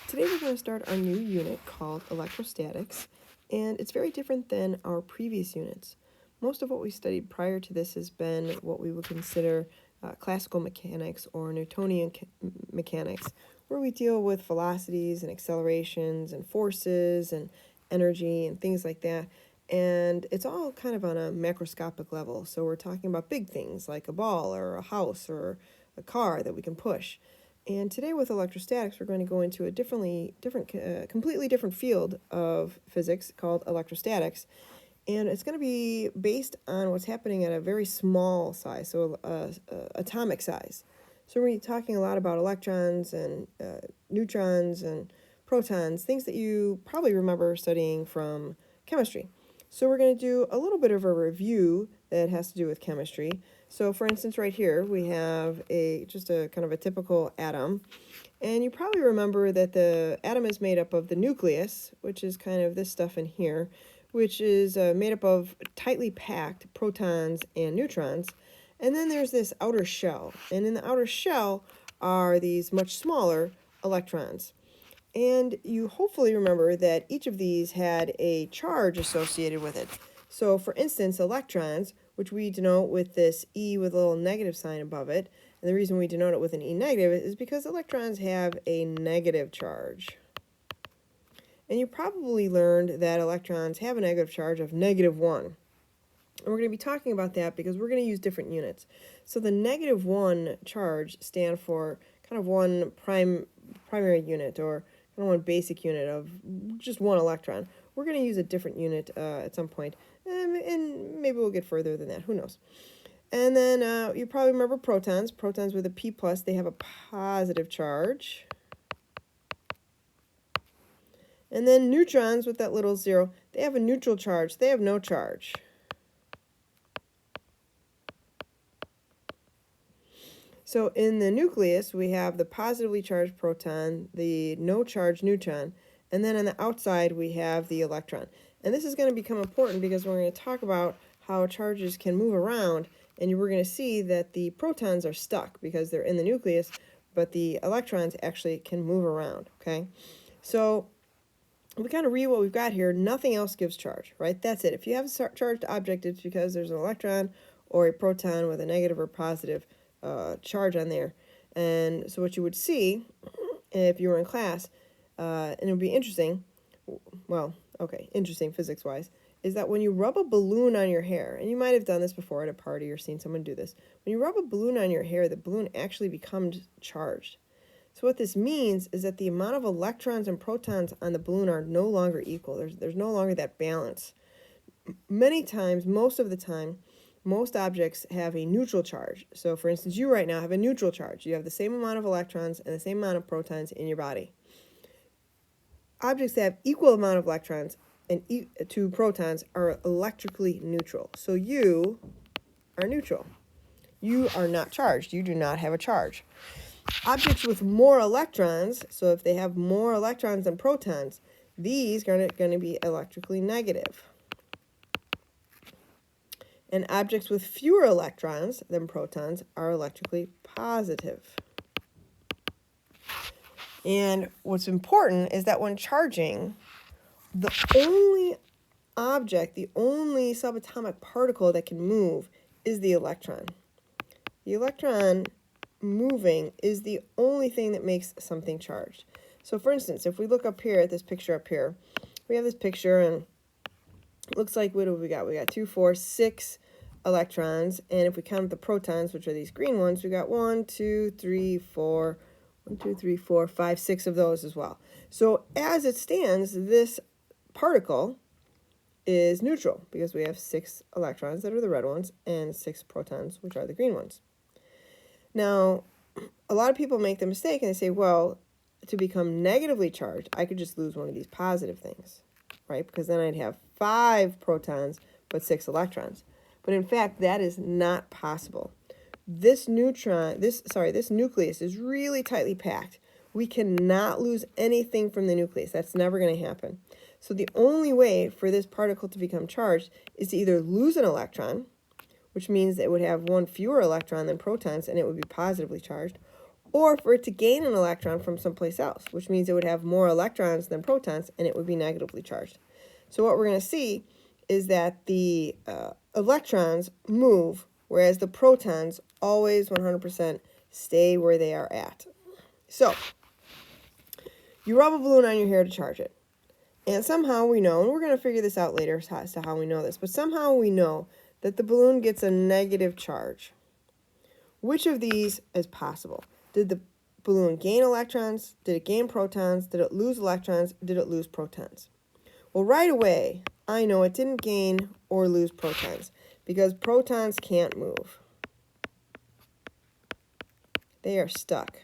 Today we're going to start our new unit called Electrostatics, and it's very different than our previous units. Most of what we studied prior to this has been what we would consider classical mechanics or Newtonian mechanics, where we deal with velocities and accelerations and forces and energy and things like that. And it's all kind of on a macroscopic level. So we're talking about big things like a ball or a house or a car that we can push. And today with electrostatics, we're going to go into a completely different field of physics called electrostatics. And it's going to be based on what's happening at a very small size, so atomic size. So we're talking a lot about electrons and neutrons and protons, things that you probably remember studying from chemistry. So we're going to do a little bit of a review that has to do with chemistry. So for instance, right here, we have just a kind of a typical atom. And you probably remember that the atom is made up of the nucleus, which is kind of this stuff in here, which is made up of tightly packed protons and neutrons. And then there's this outer shell. And in the outer shell are these much smaller electrons. And you hopefully remember that each of these had a charge associated with it. So for instance, electrons, which we denote with this E with a little negative sign above it, and the reason we denote it with an E negative is because electrons have a negative charge. And you probably learned that electrons have a negative charge of -1. And we're going to be talking about that because we're going to use different units. So the -1 charge stand for kind of one primary unit, or kind of one basic unit of just one electron. We're going to use a different unit at some point, and maybe we'll get further than that. Who knows? And then you probably remember protons. Protons with a P+, they have a positive charge. And then neutrons with that little 0, they have a neutral charge. They have no charge. So in the nucleus, we have the positively charged proton, the no charge neutron, and then on the outside, we have the electron. And this is going to become important because we're going to talk about how charges can move around, and we're going to see that the protons are stuck because they're in the nucleus, but the electrons actually can move around, okay? So we kind of read what we've got here. Nothing else gives charge, right? That's it. If you have a charged object, it's because there's an electron or a proton with a negative or positive charge on there. And so what you would see if you were in class, and it would be interesting, well, okay, interesting physics-wise, is that when you rub a balloon on your hair, and you might have done this before at a party or seen someone do this, when you rub a balloon on your hair, the balloon actually becomes charged. So what this means is that the amount of electrons and protons on the balloon are no longer equal. There's no longer that balance. Many times, most of the time, most objects have a neutral charge. So for instance, you right now have a neutral charge. You have the same amount of electrons and the same amount of protons in your body. Objects that have equal amount of electrons and to protons are electrically neutral. So you are neutral. You are not charged. You do not have a charge. Objects with more electrons, so if they have more electrons than protons, these are going to be electrically negative. And objects with fewer electrons than protons are electrically positive. And what's important is that when charging, the only object, the only subatomic particle that can move is the electron. The electron moving is the only thing that makes something charged. So for instance, if we look up here at this picture up here, we have this picture and it looks like, what do we got? We got 2, 4, 6 electrons, and if we count the protons, which are these green ones, we got 1, 2, 3, 4, 1, 2, 3, 4, 5, 6 of those as well. So as it stands, this particle is neutral because we have 6 electrons that are the red ones and 6 protons, which are the green ones. Now, a lot of people make the mistake and they say, well, to become negatively charged, I could just lose one of these positive things, right? Because then I'd have 5 protons but 6 electrons. But in fact, that is not possible. This nucleus is really tightly packed. We cannot lose anything from the nucleus. That's never going to happen. So the only way for this particle to become charged is to either lose an electron, which means it would have 1 fewer electron than protons, and it would be positively charged, or for it to gain an electron from someplace else, which means it would have more electrons than protons and it would be negatively charged. So what we're going to see is that the electrons move, whereas the protons always 100% stay where they are at. So you rub a balloon on your hair to charge it. And somehow we know, and we're going to figure this out later as to how we know this, but somehow we know that the balloon gets a negative charge. Which of these is possible? Did the balloon gain electrons? Did it gain protons? Did it lose electrons? Did it lose protons? Well, right away, I know it didn't gain or lose protons because protons can't move. They are stuck.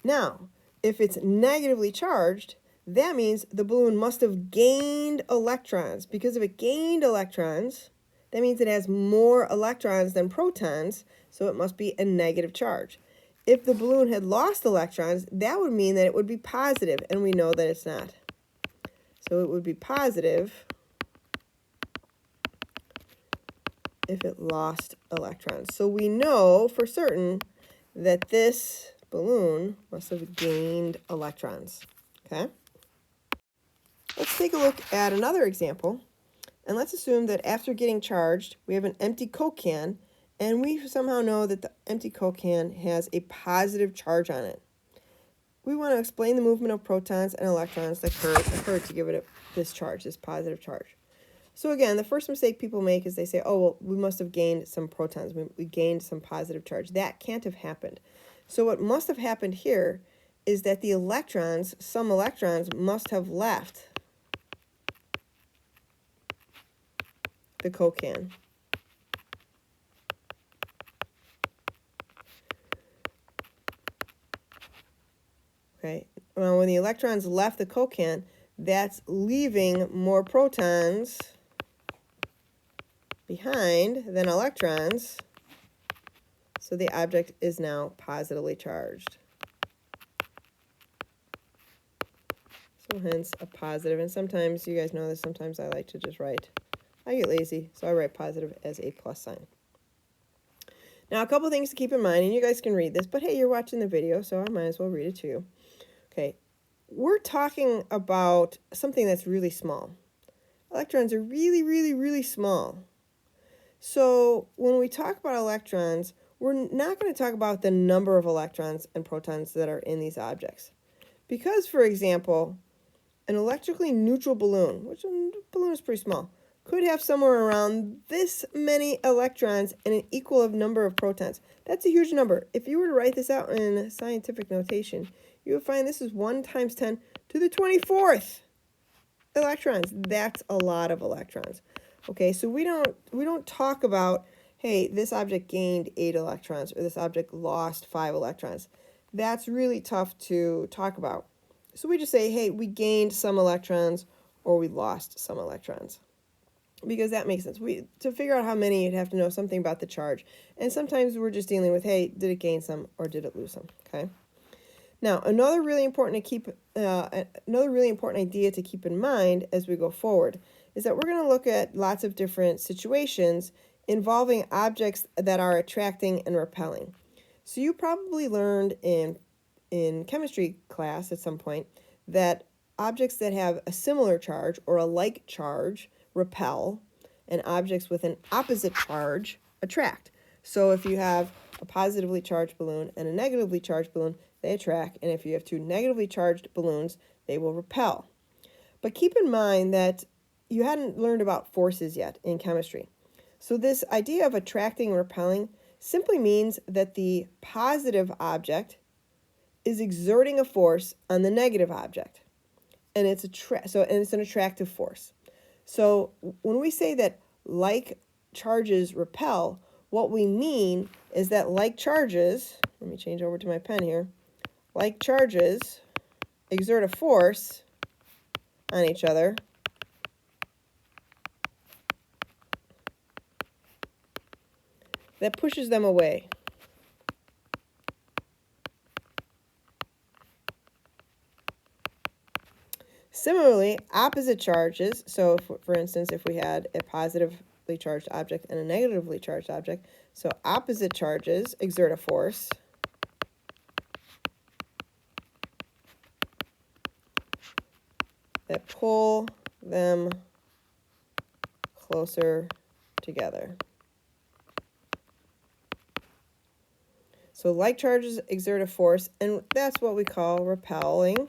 Now, if it's negatively charged, that means the balloon must have gained electrons, because if it gained electrons, that means it has more electrons than protons, so it must be a negative charge. If the balloon had lost electrons, that would mean that it would be positive, and we know that it's not. So it would be positive if it lost electrons. So we know for certain that this balloon must have gained electrons. Okay? Let's take a look at another example. And let's assume that after getting charged, we have an empty Coke can, and we somehow know that the empty Coke can has a positive charge on it. We want to explain the movement of protons and electrons that occurred to give it this charge, this positive charge. So again, the first mistake people make is they say, oh, well, we must have gained some protons. We gained some positive charge. That can't have happened. So what must have happened here is that the electrons, some electrons, must have left the Coke can. Okay. Well, when the electrons left the Coke can, that's leaving more protons behind than electrons. So the object is now positively charged. So hence a positive. And sometimes, you guys know this, sometimes I like to just write, I get lazy, so I write positive as a plus sign. Now, a couple things to keep in mind, and you guys can read this, but hey, you're watching the video, so I might as well read it to you. Okay, we're talking about something that's really small. Electrons are really, really, really small. So when we talk about electrons, we're not going to talk about the number of electrons and protons that are in these objects. Because, for example, an electrically neutral balloon, which a balloon is pretty small, could have somewhere around this many electrons and an equal number of protons. That's a huge number. If you were to write this out in scientific notation, you would find this is 1 times 10 to the 24th electrons. That's a lot of electrons. Okay, so we don't talk about, hey, this object gained 8 electrons or this object lost 5 electrons. That's really tough to talk about. So we just say, hey, we gained some electrons or we lost some electrons. Because that makes sense. To figure out how many, you'd have to know something about the charge. And sometimes we're just dealing with, hey, did it gain some or did it lose some? Okay. Now, another really important idea to keep in mind as we go forward is that we're going to look at lots of different situations involving objects that are attracting and repelling. So you probably learned in chemistry class at some point that objects that have a similar charge or a like charge repel, and objects with an opposite charge attract. So if you have a positively charged balloon and a negatively charged balloon, they attract, and if you have 2 negatively charged balloons, they will repel. But keep in mind that you hadn't learned about forces yet in chemistry. So this idea of attracting and repelling simply means that the positive object is exerting a force on the negative object, and it's an attractive force. So when we say that like charges repel, what we mean is that like charges, let me change over to my pen here, like charges exert a force on each other that pushes them away. Similarly, opposite charges, so for instance, if we had a positive positively charged object and a negatively charged object. So opposite charges exert a force. That pull them closer together. So like charges exert a force, and that's what we call repelling,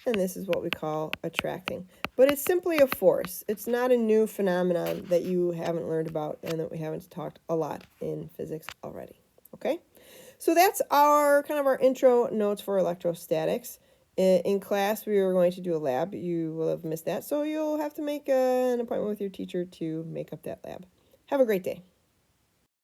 and this is what we call attracting. But it's simply a force. It's not a new phenomenon that you haven't learned about and that we haven't talked a lot in physics already. Okay? So that's our kind of our intro notes for electrostatics. In class, we were going to do a lab. You will have missed that, so you'll have to make an appointment with your teacher to make up that lab. Have a great day.